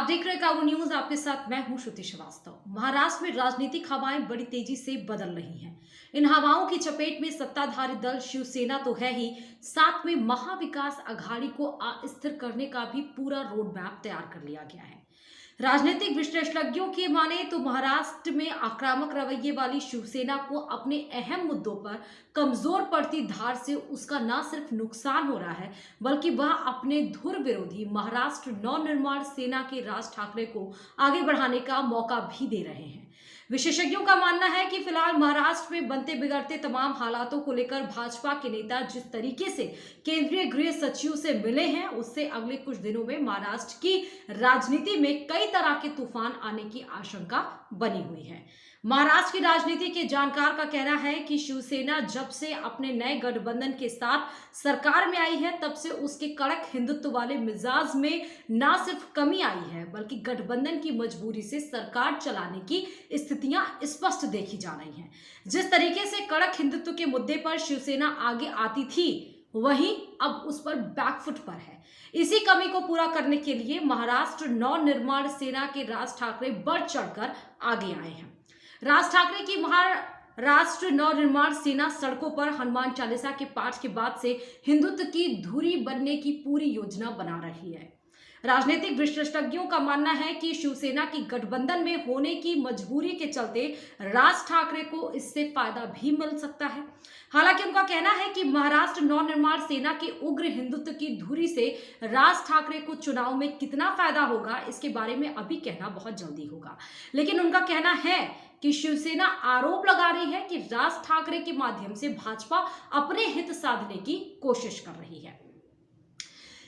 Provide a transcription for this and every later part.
देख रहे काबू न्यूज, आपके साथ मैं हूं श्रुति श्रीवास्तव। महाराष्ट्र में राजनीतिक हवाएं बड़ी तेजी से बदल रही हैं। इन हवाओं की चपेट में सत्ताधारी दल शिवसेना तो है ही, साथ में महाविकास अघाड़ी को अस्थिर करने का भी पूरा रोड मैप तैयार कर लिया गया है। राजनीतिक विश्लेषज्ञों की माने तो महाराष्ट्र में आक्रामक रवैये वाली शिवसेना को अपने अहम मुद्दों पर कमजोर पड़ती धार से उसका न सिर्फ नुकसान हो रहा है, बल्कि वह अपने धुर विरोधी महाराष्ट्र नवनिर्माण सेना के राज ठाकरे को आगे बढ़ाने का मौका भी दे रहे हैं। विशेषज्ञों का मानना है कि फिलहाल महाराष्ट्र में बनते बिगड़ते तमाम हालातों को लेकर भाजपा के नेता जिस तरीके से केंद्रीय गृह सचिव से मिले हैं, उससे अगले कुछ दिनों में महाराष्ट्र की राजनीति में कई तरह के तूफान आने की आशंका बनी हुई है। महाराष्ट्र की राजनीति के जानकार का कहना है कि शिवसेना जब से अपने नए गठबंधन के साथ सरकार में आई है, तब से उसके कड़क हिंदुत्व वाले मिजाज में न सिर्फ कमी आई है, बल्कि गठबंधन की मजबूरी से सरकार चलाने की स्थितियां स्पष्ट देखी जा रही हैं। जिस तरीके से कड़क हिंदुत्व के मुद्दे पर शिवसेना आगे आती थी, वहीं अब उस पर बैकफुट पर है। इसी कमी को पूरा करने के लिए महाराष्ट्र नवनिर्माण सेना के राज ठाकरे बढ़ चढ़कर आगे आए हैं। राज ठाकरे की महाराष्ट्र नवनिर्माण सेना सड़कों पर हनुमान चालीसा के पाठ के बाद से हिंदुत्व की धुरी बनने की पूरी योजना बना रही है। राजनीतिक विशेषज्ञों का मानना है कि शिवसेना की गठबंधन में होने की मजबूरी के चलते राज ठाकरे को इससे फायदा भी मिल सकता है। हालांकि उनका कहना है कि महाराष्ट्र नवनिर्माण सेना के उग्र हिंदुत्व की धुरी से राज ठाकरे को चुनाव में कितना फायदा होगा, इसके बारे में अभी कहना बहुत जल्दी होगा। लेकिन उनका कहना है कि शिवसेना आरोप लगा रही है कि राज ठाकरे के माध्यम से भाजपा अपने हित साधने की कोशिश कर रही है।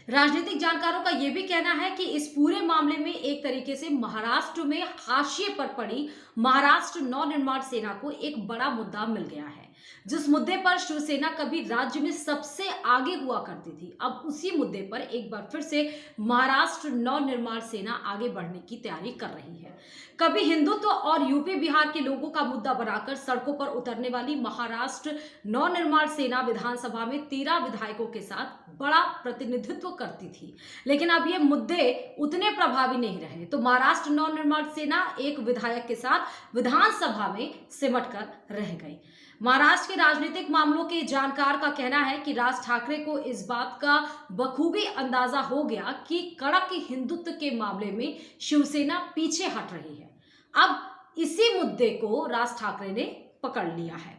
राजनीतिक जानकारों का यह भी कहना है कि इस पूरे मामले में एक तरीके से महाराष्ट्र में हाशिए पर पड़ी महाराष्ट्र नवनिर्माण सेना को एक बड़ा मुद्दा मिल गया है। जिस मुद्दे पर शिवसेना कभी राज्य में सबसे आगे हुआ करती थी, अब उसी मुद्दे पर एक बार फिर से महाराष्ट्र नवनिर्माण सेना आगे बढ़ने की तैयारी कर रही है। कभी हिंदुत्व और यूपी बिहार के लोगों का मुद्दा बनाकर सड़कों पर उतरने वाली महाराष्ट्र नवनिर्माण सेना विधानसभा में 13 विधायकों के साथ बड़ा प्रतिनिधित्व करती थी, लेकिन अब ये मुद्दे उतने प्रभावी नहीं रहे, तो महाराष्ट्र नवनिर्माण सेना एक विधायक के साथ विधानसभा में सिमट कर रह गई। महाराष्ट्र के राजनीतिक मामलों के जानकार का कहना है कि राज ठाकरे को इस बात का बखूबी अंदाजा हो गया कि कड़क हिंदुत्व के मामले में शिवसेना पीछे हट रही है। अब इसी मुद्दे को राज ठाकरे ने पकड़ लिया है।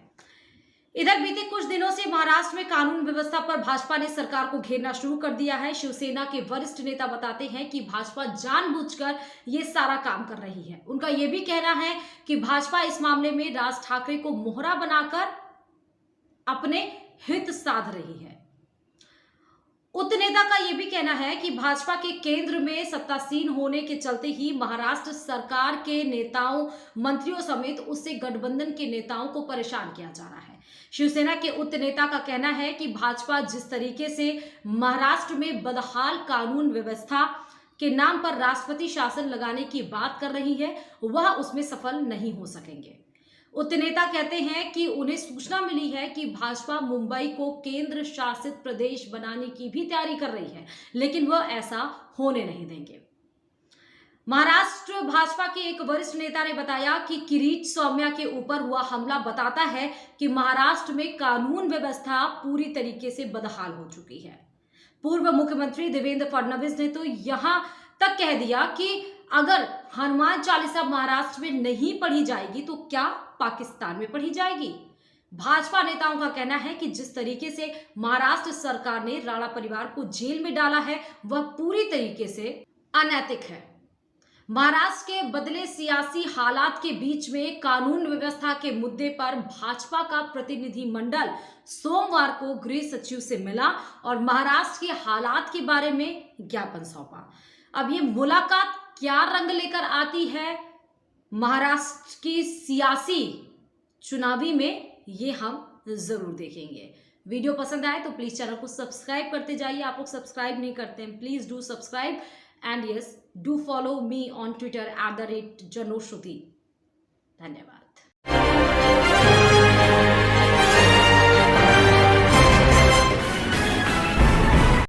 इधर बीते कुछ दिनों से महाराष्ट्र में कानून व्यवस्था पर भाजपा ने सरकार को घेरना शुरू कर दिया है। शिवसेना के वरिष्ठ नेता बताते हैं कि भाजपा जानबूझकर ये सारा काम कर रही है। उनका यह भी कहना है कि भाजपा इस मामले में राज ठाकरे को मोहरा बनाकर अपने हित साध रही है। उक्त नेता का यह भी कहना है कि भाजपा के केंद्र में सत्तासीन होने के चलते ही महाराष्ट्र सरकार के नेताओं, मंत्रियों समेत उससे गठबंधन के नेताओं को परेशान किया जा रहा है। शिवसेना के उक्त नेता का कहना है कि भाजपा जिस तरीके से महाराष्ट्र में बदहाल कानून व्यवस्था के नाम पर राष्ट्रपति शासन लगाने की बात कर रही है, वह उसमें सफल नहीं हो सकेंगे। उक्त नेता कहते हैं कि उन्हें सूचना मिली है कि भाजपा मुंबई को केंद्र शासित प्रदेश बनाने की भी तैयारी कर रही है, लेकिन वह ऐसा होने नहीं देंगे। महाराष्ट्र भाजपा के एक वरिष्ठ नेता ने बताया कि किरीट सौम्या के ऊपर हुआ हमला बताता है कि महाराष्ट्र में कानून व्यवस्था पूरी तरीके से बदहाल हो चुकी है। पूर्व मुख्यमंत्री देवेंद्र फडणवीस ने तो यहां तक कह दिया कि अगर हनुमान चालीसा महाराष्ट्र में नहीं पढ़ी जाएगी तो क्या पाकिस्तान में पढ़ी जाएगी। भाजपा नेताओं का कहना है कि जिस तरीके से महाराष्ट्र सरकार ने राणा परिवार को जेल में डाला है, वह पूरी तरीके से अनैतिक है। महाराष्ट्र के बदले सियासी हालात के बीच में कानून व्यवस्था के मुद्दे पर भाजपा का प्रतिनिधिमंडल सोमवार को गृह सचिव से मिला और महाराष्ट्र के हालात के बारे में ज्ञापन सौंपा। अब ये मुलाकात क्या रंग लेकर आती है महाराष्ट्र की सियासी चुनावी में, ये हम जरूर देखेंगे। वीडियो पसंद आए तो प्लीज चैनल को सब्सक्राइब करते जाइए। आप लोग सब्सक्राइब नहीं करते हैं, please do subscribe and yes do follow me on Twitter @JanoShruti। धन्यवाद।